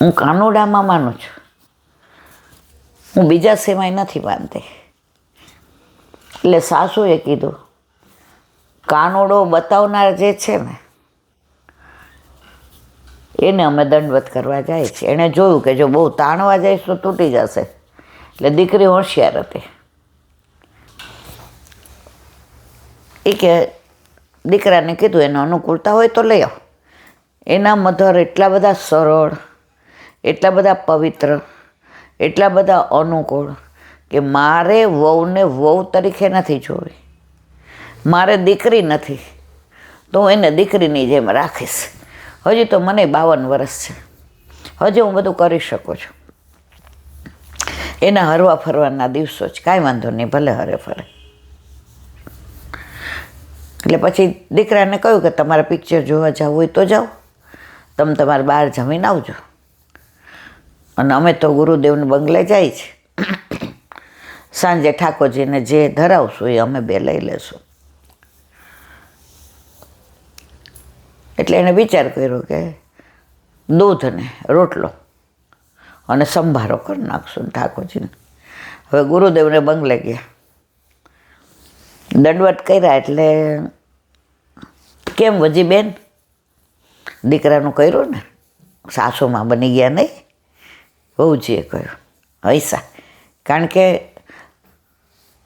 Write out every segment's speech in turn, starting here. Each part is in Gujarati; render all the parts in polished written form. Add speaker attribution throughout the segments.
Speaker 1: હું કાનુડામાં માનું છું, હું બીજા સેવાય નથી માનતી. એટલે સાસુએ કીધું કાનુડો બતાવનાર જે છે ને એને અમે દંડવત કરવા જાય છે. એણે જોયું કે જો બહુ તાણવા જઈશ તો તૂટી જશે, એટલે દીકરી હોશિયાર હતી. એ કે દીકરાને કીધું એને અનુકૂળતા હોય તો લઈ આવો. એના મધર એટલા બધા સરળ, એટલા બધા પવિત્ર, એટલા બધા અનુકૂળ કે મારે વહુને વહુ તરીકે નથી જોવી. મારે દીકરી નથી તો હું એને દીકરીની જેમ રાખીશ. હજી તો મને 52 વર્ષ છે, હજી હું બધું કરી શકું છું. એના હરવા ફરવાના દિવસો જ, કાંઈ વાંધો નહીં, ભલે હરે ફરે. એટલે પછી દીકરાને કહ્યું કે તમારે પિક્ચર જોવા જવું હોય તો જાઓ, તમે તમારે બહાર જમીને આવજો. અને અમે તો ગુરુદેવને બંગલે જાય છે, સાંજે ઠાકોરજીને જે ધરાવશું એ અમે બે લઈ લેશું. એટલે એણે વિચાર કર્યો કે દૂધ ને રોટલો અને સંભારો કરી નાખશું ઠાકોરજીને. હવે ગુરુદેવને બંગલે ગયા, દંડવત કર્યા. એટલે કેમ વજી બેન, દીકરાનું કર્યું ને, સાસુમાં બની ગયા નહીં? વહુજીએ કહ્યું હૈસા. કારણ કે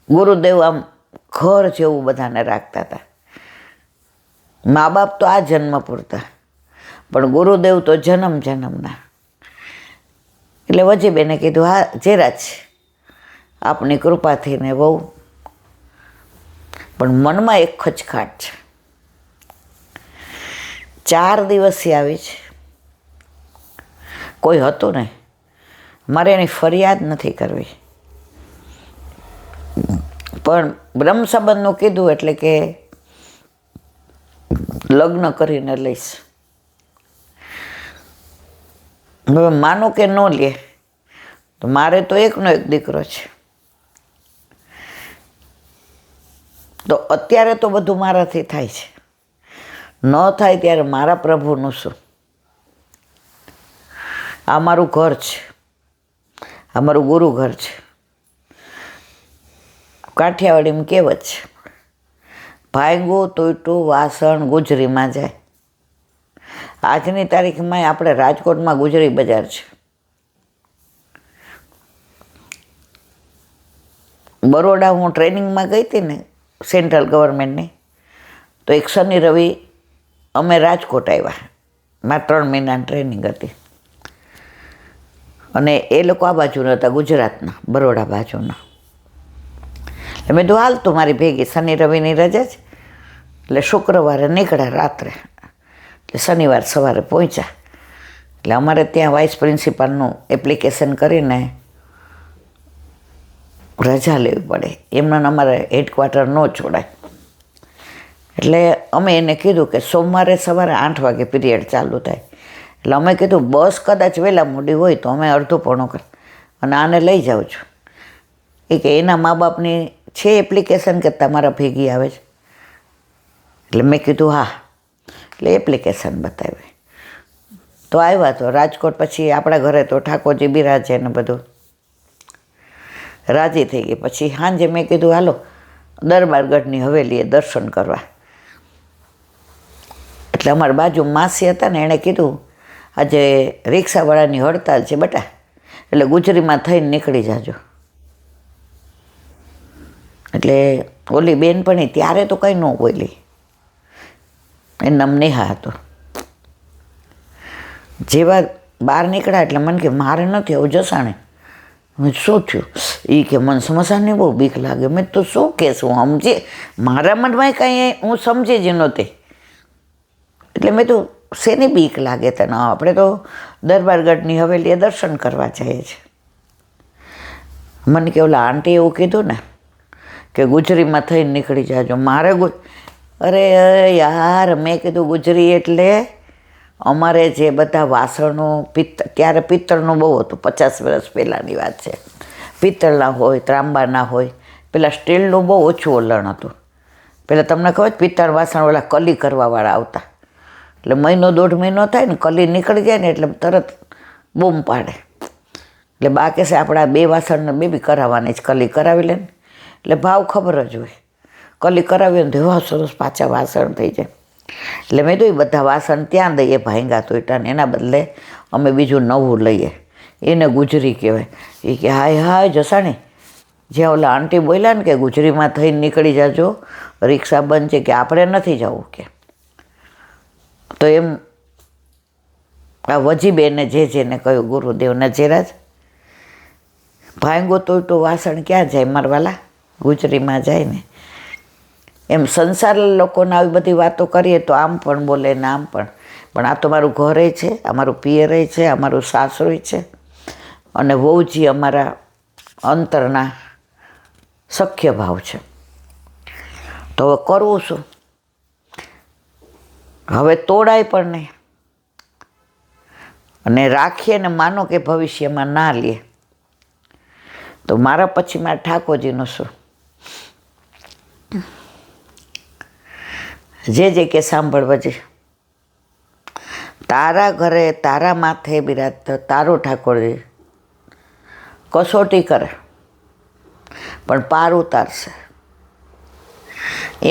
Speaker 1: ગુરુદેવ આમ ઘર જેવું બધાને રાખતા હતા. મા બાપ તો આ જન્મ પૂરતા, પણ ગુરુદેવ તો જન્મ જન્મના. એટલે વજીબેને કીધું હા જેરાજ, આપની કૃપાથી ને બહુ. પણ મનમાં એક ખચકાટ છે. 4 દિવસથી આવી છે, કોઈ હતું નહીં. મારે એની ફરિયાદ નથી કરવી, પણ બ્રહ્મ સંબંધનું કીધું એટલે કે લગ્ન કરીને લઈશ. હવે માનો કે ન લે તો મારે તો એકનો એક દીકરો છે. તો અત્યારે તો બધું મારાથી થાય છે, ન થાય ત્યારે મારા પ્રભુનું શું? આ મારું ઘર છે, આ મારું ગુરુ ઘર છે. કાઠિયાવાડીમાં કહેવત છે, ભાંગું તૂટ્યું વાસણ ગુજરીમાં જાય. આજની તારીખમાં આપણે રાજકોટમાં ગુજરી બજાર છે. બરોડા હું ટ્રેનિંગમાં ગઈ હતી ને સેન્ટ્રલ ગવર્મેન્ટની, તો એક શનિ રવિ અમે રાજકોટ આવ્યા. મારે 3 મહિનાની ટ્રેનિંગ હતી. અને એ લોકો આ બાજુના હતા, ગુજરાતના, બરોડા બાજુના. એટલે મેં તો હાલ તો મારી ભેગી, શનિ રવિની રજા જ. એટલે શુક્રવારે નીકળ્યા રાત્રે, એટલે શનિવાર સવારે પહોંચ્યા. એટલે અમારે ત્યાં વાઇસ પ્રિન્સિપાલનું એપ્લિકેશન કરીને રજા લેવી પડે, એમના અમારે હેડક્વાર્ટર ન છોડાય. એટલે અમે એને કીધું કે સોમવારે સવારે 8 વાગે પીરિયડ ચાલુ થાય. એટલે અમે કીધું બસ કદાચ વહેલા મોડી હોય તો અમે અડધો પોણો કર અને આને લઈ જાઉં છું. એ કે એના મા બાપની છે એપ્લિકેશન કે તમારા ભેગી આવે છે? એટલે મેં કીધું હા. એટલે એપ્લિકેશન બતાવી તો આવ્યા. તો રાજકોટ પછી આપણા ઘરે તો ઠાકોરજી બિરાજે ને બધું, રાજી થઈ ગઈ. પછી સાંજે મેં કીધું હાલો દરબારગઢની હવેલીએ દર્શન કરવા. એટલે અમારી બાજુ માસી હતા ને, એણે કીધું આજે રિક્ષાવાળાની હડતાલ છે બેટા, એટલે ગુજરીમાં થઈને નીકળી જાજો. એટલે ઓલી બેનપણી ત્યારે તો કંઈ ન બોલી, એનું નામ નેહા હતું. જેવા બહાર નીકળ્યા એટલે મને કે મારે નથી આવું જસાણે. મેં શું થયું? એ કે મને સ્મશાનની બહુ બીક લાગે. મેં તો શું કહેશું, સમજે મારા મનમાં કાંઈ હું સમજી જ નહોતી. એટલે મેં તો શેની બીક લાગે તને? આપણે તો દરબારગઢની હવેલીએ દર્શન કરવા જઈએ છીએ. મને કે ઓલા આંટી એવું કીધું ને કે ગુજરીમાં થઈને નીકળી જાજો. મારે અરે યાર, મેં કીધું ગુજરી એટલે અમારે જે બધા વાસણો ત્યારે પિત્તળનું બહુ હતું, 50 વર્ષ પહેલાંની વાત છે. પિત્તળના હોય, ત્રાંબાના હોય. પેલા સ્ટીલનું બહુ ઓછું વલણ હતું. પહેલાં તમને ખબર પિત્તળ વાસણ ઓલા કલી કરવાવાળા આવતા. એટલે 1-1.5 મહિનો થાય ને, કલી નીકળી જાય ને એટલે તરત બૂમ પાડે. એટલે બા કહેશે આપણા 2 વાસણને બી કરાવવાની જ, કલી કરાવી લે ને. એટલે ભાવ ખબર જ હોય, કલી કરાવીએ ને તો એવા સરસ પાછા વાસણ થઈ જાય. એટલે મેં તો એ બધા વાસણ ત્યાં દઈએ ભાંગા તોટાને, એના બદલે અમે બીજું નવું લઈએ. એને ગુજરી કહેવાય. એ કે હાય હાય જસાણી, જ્યાં ઓલા આંટી બોલ્યા ને કે ગુજરીમાં થઈને નીકળી જાજો, રિક્ષા બંધ છે, કે આપણે નથી જવું કે. તો એમ આ વજીબેને જેને કહ્યું ગુરુદેવના જેરાજ, ભાંગો તોયટું વાસણ ક્યાં જાય મારવાલા, ગુજરીમાં જાય ને. એમ સંસાર લોકોને આવી બધી વાતો કરીએ તો આમ પણ બોલે ને આમ પણ આ તો મારું ઘરે છે, આ મારું પિયરે છે, આ મારું સાસરું છે, અને વહુજી અમારા અંતરના સખ્ય ભાવ છે. તો હવે કરવું શું? હવે તોડાય પણ નહીં, અને રાખીએ ને માનો કે ભવિષ્યમાં ના લે તો મારા પછી મારા ઠાકોરજીનું શું? જે કે સાંભળવાજી, તારા ઘરે તારા માથે બિરાજતો તારો ઠાકોરજી કસોટી કરે પણ પાર ઉતારશે.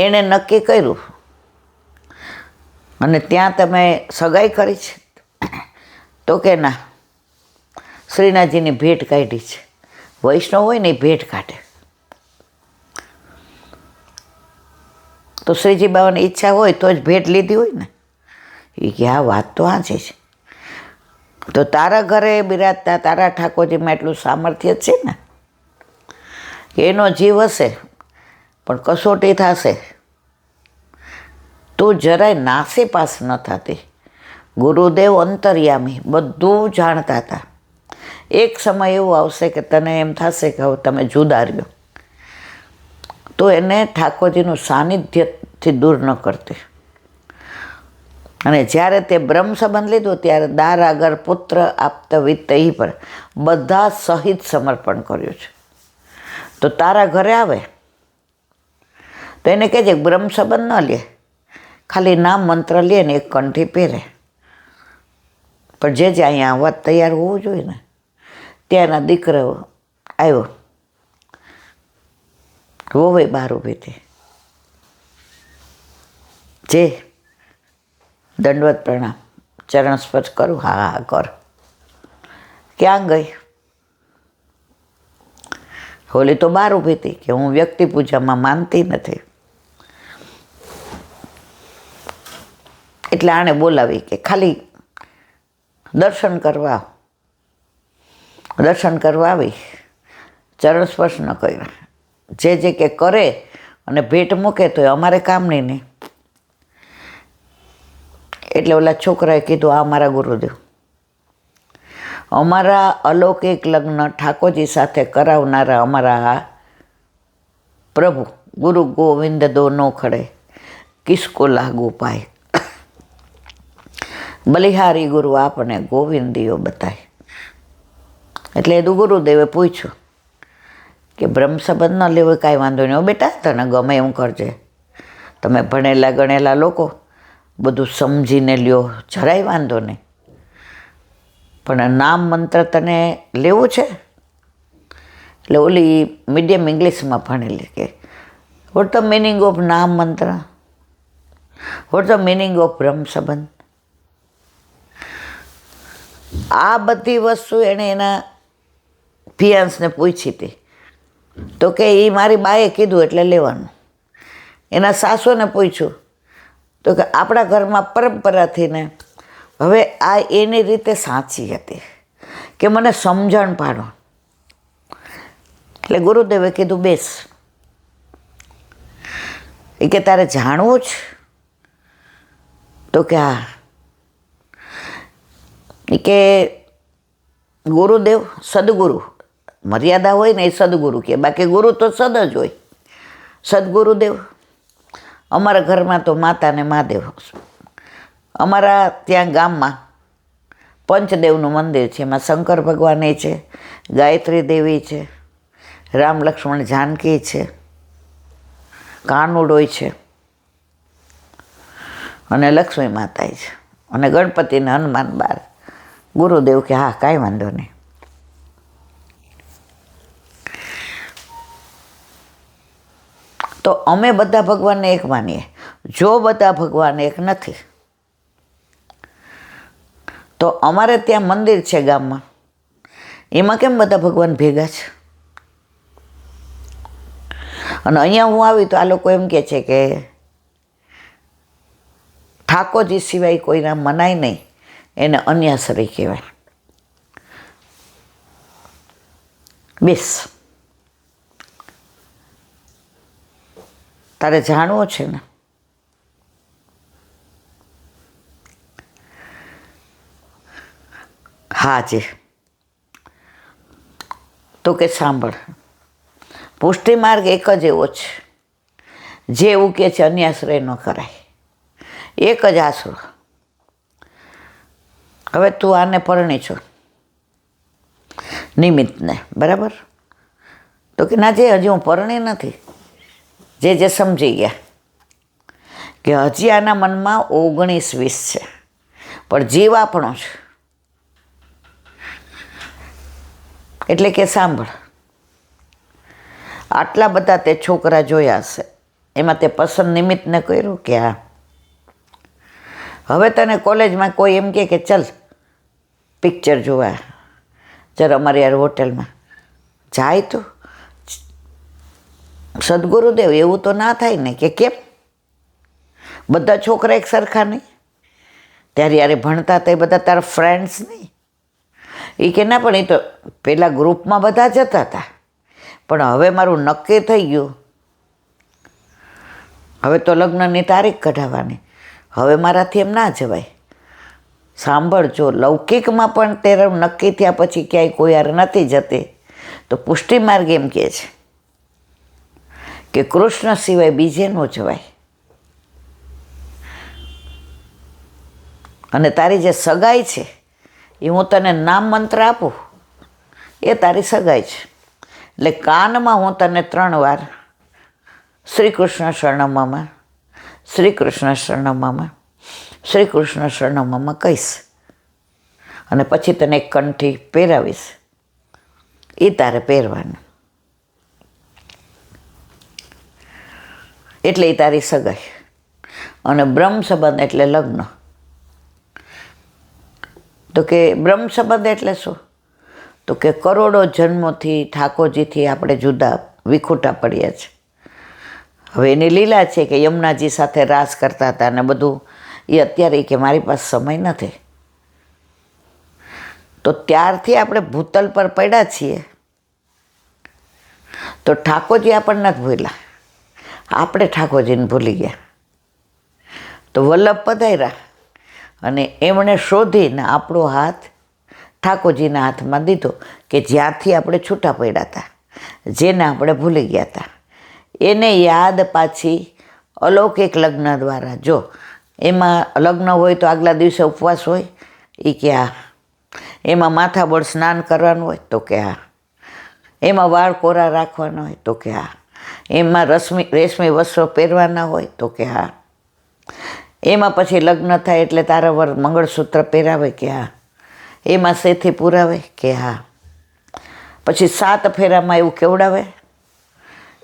Speaker 1: એણે નક્કી કર્યું અને ત્યાં તમે સગાઈ કરી છે? તો કે ના, શ્રીનાથજીની ભેટ કાઢી છે. વૈષ્ણવ હોય ને એ ભેટ કાઢે. તો શ્રીજી બાબાની ઈચ્છા હોય તો જ ભેટ લીધી હોય ને. એ કે આ વાત તો સાચી છે. તો તારા ઘરે બિરાજતા તારા ઠાકોરજીમાં એટલું સામર્થ્ય છે ને કે એનો જીવ હશે પણ કસોટી થશે તો જરાય નાસે પાસ ન થતી. ગુરુદેવ અંતર્યામી બધું જાણતા હતા. એક સમય એવો આવશે કે તને એમ થશે કે હવે તમે જુદા રહ્યો, તો એને ઠાકોરજીનું સાનિધ્યથી દૂર ન કરતી. અને જ્યારે તે બ્રહ્મ સંબંધ લીધો ત્યારે દાર આગળ પુત્ર આપ્ત વિત્તઈ પર બધા સહિત સમર્પણ કર્યું છે. તો તારા ઘરે આવે તો એને કહેજે બ્રહ્મ સંબંધ ન લે, ખાલી નામ મંત્ર લે ને એક કંઠી પહેરે, પણ જે અહીંયા આવવા તૈયાર હોવું જોઈએ ને. ત્યાંના દીકરો આવ્યો, વોવે બહાર ઊભી હતી. જે દંડવત પ્રણામ, ચરણ સ્પર્શ કરું? હા હા કર. ક્યાં ગઈ? હોલી તો બહાર ઊભી હતી કે હું વ્યક્તિ પૂજામાં માનતી નથી. એટલે આણે બોલાવી કે ખાલી દર્શન કરવા આવી, ચરણ સ્પર્શ ન કર્યા. જે કે કરે અને ભેટ મૂકે તો અમારે કામની નહીં. એટલે ઓલા છોકરાએ કીધું આ મારા ગુરુદેવ, અમારા અલૌકિક લગ્ન ઠાકોરજી સાથે કરાવનારા અમારા પ્રભુ ગુરુ ગોવિંદ દો નો ખડે, કિસકો લાગુ પાય, બલિહારી ગુરુ આપને ગોવિંદીઓ બતાય. એટલે ગુરુદેવે પૂછ્યું કે બ્રહ્મ સંબંધ ન લેવો કાંઈ વાંધો નહીં, બેટા તને ગમે એમ કરજે, તમે ભણેલા ગણેલા લોકો બધું સમજીને લ્યો, જરાય વાંધો નહીં, પણ નામ મંત્ર તને લેવું છે? એટલે ઓલી મીડિયમ ઇંગ્લિશમાં ભણેલી કે વોટ ધ મિનિંગ ઓફ નામ મંત્ર, વોટ ધ મિનિંગ ઓફ બ્રહ્મ સંબંધ. આ બધી વસ્તુ એણે એના ફિયાન્સને પૂછી હતી. તો કે એ મારી બાએ કીધું એટલે લેવાનું. એના સાસુને પૂછ્યું તો કે આપણા ઘરમાં પરંપરાથી ને હવે આ એની રીતે સાચી હતી કે મને સમજણ પાડો. એટલે ગુરુદેવે કીધું બેસ. એ કે તારે જાણવું જ? તો કે હા. એ કે ગુરુદેવ સદગુરુ, મર્યાદા હોય ને એ સદગુરુ કે, બાકી ગુરુ તો સદ જ હોય. સદગુરુદેવ અમારા ઘરમાં તો માતા ને મહાદેવ. અમારા ત્યાં ગામમાં પંચદેવનું મંદિર છે, એમાં શંકર ભગવાન છે, ગાયત્રી દેવી છે, રામ લક્ષ્મણ જાનકી છે, કાનુડોય છે, અને લક્ષ્મી માતા છે, અને ગણપતિ ને હનુમાન બાર ગુરુદેવ કે હા કાંઈ વાંધો નહીં. તો અમે બધા ભગવાનને એક માનીએ. જો બધા ભગવાન એક નથી તો અમારે ત્યાં મંદિર છે ગામમાં, એમાં કેમ બધા ભગવાન ભેગા છે? અને અહીંયા હું આવી તો આ લોકો એમ કહે છે કે ઠાકોરજી સિવાય કોઈના મનાય નહીં, એને અન્યાસરી કહેવાય. બેસ, તારે જાણવું છે ને? હા જી. તો કે સાંભળ, પુષ્ટિ માર્ગ એક જ એવો છે જે એવું કહે છે અન્યાશ્રય ન કરાય, એક જ આશરો. હવે તું આને પરણી છો, નિમિત્તને, બરાબર? તો કે ના, જે હજી હું પરણી નથી, જે સમજી ગયા કે હજી આના મનમાં 19-20 છે, પણ જીવ આપણો છે. એટલે કે સાંભળ, આટલા બધા તે છોકરા જોયા હશે, એમાં તે પસંદ નિમિત્તને કર્યું કે હા. હવે તને કોલેજમાં કોઈ એમ કે ચલ પિક્ચર જોવા, ચાલ અમારી યાર હોટલમાં જાય, તો સદગુરુદેવ એવું તો ના થાય ને કે કેમ બધા છોકરા એક સરખા નહીં? ત્યારે યારે ભણતા હતા એ બધા તારા ફ્રેન્ડ્સ નહીં? એ કે ના, પણ એ તો પેલા ગ્રુપમાં બધા જતા હતા, પણ હવે મારું નક્કી થઈ ગયું, હવે તો લગ્નની તારીખ કઢાવવાની, હવે મારાથી એમ ના જવાય. સાંભળ, જો લૌકિકમાં પણ તેરે નક્કી થયા પછી ક્યાંય કોઈ યાર નથી જતી, તો પુષ્ટિ માર્ગ એમ કહે છે કે કૃષ્ણ સિવાય બીજે ન જવાય. અને તારી જે સગાઈ છે એ હું તને નામ મંત્ર આપું, એ તારી સગાઈ છે. એટલે કાનમાં હું તને 3 વાર શ્રી કૃષ્ણ શરણમમાં, શ્રી કૃષ્ણ શરણમમાં, શ્રી કૃષ્ણ શરણમમાં કહીશ, અને પછી તને એક કંઠી પહેરાવીશ, એ તારે પહેરવાનું. એટલે એ તારી સગાઈ. અને બ્રહ્મ સંબંધ એટલે લગ્ન. તો કે બ્રહ્મ સંબંધ એટલે શું? તો કે કરોડો જન્મોથી ઠાકોરજીથી આપણે જુદા વિખૂટા પડ્યા છે. હવે એની લીલા છે કે યમુનાજી સાથે રાસ કરતા હતા ને બધું, એ અત્યારે કે મારી પાસે સમય નથી. તો ત્યારથી આપણે ભૂતલ પર પડ્યા છીએ. તો ઠાકોરજી આપણને નથી ભૂલ્યા, આપણે ઠાકોરજીને ભૂલી ગયા. તો વલ્લભ પધાર્યા અને એમણે શોધીને આપણો હાથ ઠાકોરજીના હાથમાં દીધો, કે જ્યાંથી આપણે છૂટા પડ્યા હતા, જેને આપણે ભૂલી ગયા હતા, એને યાદ પાછી અલૌકિક લગ્ન દ્વારા. જો એમાં લગ્ન હોય તો આગલા દિવસે ઉપવાસ હોય, એ કે હા. એમાં માથાબોળ સ્નાન કરવાનું હોય તો કે હા. એમાં વાળ કોરા રાખવાના હોય તો કે હા. એમાં રેશમી વસ્ત્રો પહેરવાના હોય તો કે હા. એમાં પછી લગ્ન થાય એટલે તારા વર મંગળસૂત્ર પહેરાવે કે હા. એમાં સેથી પુરાવે કે હા. પછી 7 ફેરામાં એવું કેવડાવે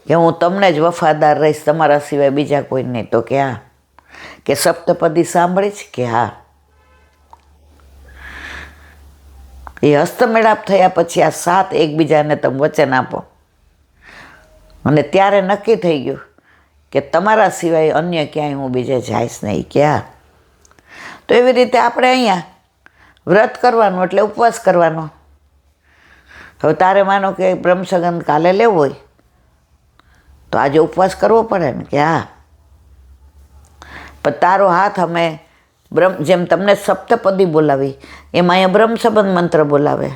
Speaker 1: કે હું તમને જ વફાદાર રહીશ, તમારા સિવાય બીજા કોઈ નહીં, તો કે હા. કે સપ્તપદી સાંભળીશ કે હા. એ હસ્તમેળાપ થયા પછી આ 7 એકબીજાને તમે વચન આપો, અને ત્યારે નક્કી થઈ ગયું કે તમારા સિવાય અન્ય ક્યાંય હું બીજે જઈશ નહીં, ક્યાં. તો એવી રીતે આપણે અહીંયા વ્રત કરવાનું એટલે ઉપવાસ કરવાનો. હવે તારે માનો કે બ્રહ્મસગંધ કાલે લેવો હોય તો આજે ઉપવાસ કરવો પડે ને, કે હા. પણ તારો હાથ અમે જેમ તમને સપ્તપદી બોલાવી એમાં અહીંયા બ્રહ્મ સંબંધ મંત્ર બોલાવે.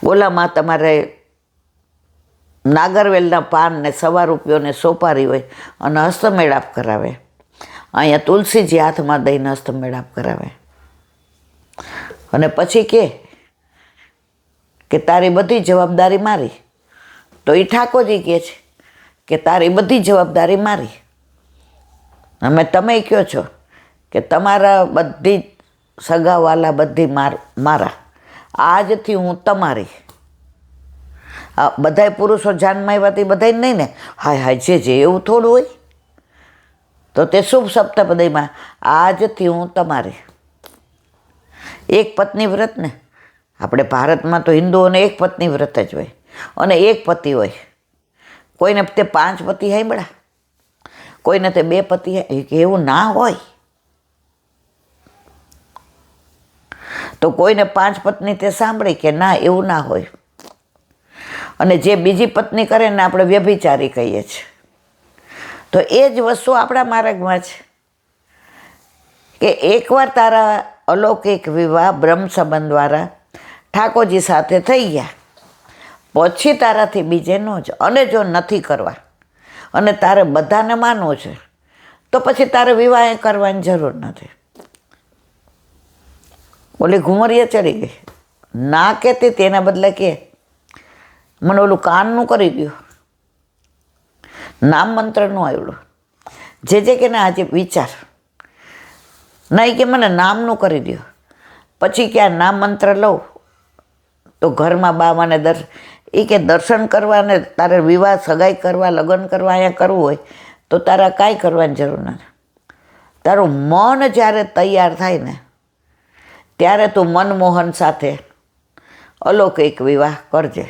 Speaker 1: ઓલામાં તમારે નાગરવેલના પાન ને 1.25 રૂપિયોને સોપારી હોય અને હસ્તમેળાપ કરાવે. અહીંયા તુલસીજી હાથમાં દઈને હસ્તમેળાપ કરાવે. અને પછી કે તારી બધી જવાબદારી મારી. તો એ ઠાકોરજી કહે છે કે તારી બધી જવાબદારી મારી. તમે કહો છો કે તમારા બધી સગાવાલા બધી મારા, આજથી હું તમારી. બધાય પુરુષો જાનમાં આવ્યા તે બધાય નહીં ને, હાય હાય જે એવું થોડું હોય. તો તે શુભ સપ્તપદીમાં આજથી હું તમારી. એક પત્ની વ્રત ને, આપણે ભારતમાં તો હિન્દુઓને એક પત્ની વ્રત જ હોય અને એક પતિ હોય. કોઈને તે 5 પતિ સાંભળ્યા, કોઈને તે 2 પતિ, એવું ના હોય. તો કોઈને 5 પત્ની તે સાંભળી કે ના, એવું ના હોય. અને જે બીજી પત્ની કરે ને આપણે વ્યભિચારી કહીએ છીએ. તો એ જ વસ્તુ આપણા માર્ગમાં છે કે એકવાર તારા અલૌકિક વિવાહ બ્રહ્મ સંબંધ દ્વારા ઠાકોરજી સાથે થઈ ગયા, પછી તારાથી બીજે ન જ. અને જો નથી કરવા અને તારે બધાને માનવું છે તો પછી તારે વિવાહ કરવાની જરૂર નથી. ઓલી ઘુમરીએ ચડી ગઈ, ના કહેતી તેના બદલે કે મને ઓલું કાનનું કરી દો, નામ મંત્રનું આવડું, જે કે ના આજે વિચાર નહીં કે મને નામનું કરી દો. પછી કે આ નામ મંત્ર લઉં તો ઘરમાં બા મને એ કે દર્શન કરવા ને તારે વિવાહ સગાઈ કરવા લગ્ન કરવા અહીંયા કરવું હોય તો તારે કાંઈ કરવાની જરૂર નથી. તારું મન જ્યારે તૈયાર થાય ને ત્યારે તું મનમોહન સાથે અલૌકિક વિવાહ કરજે.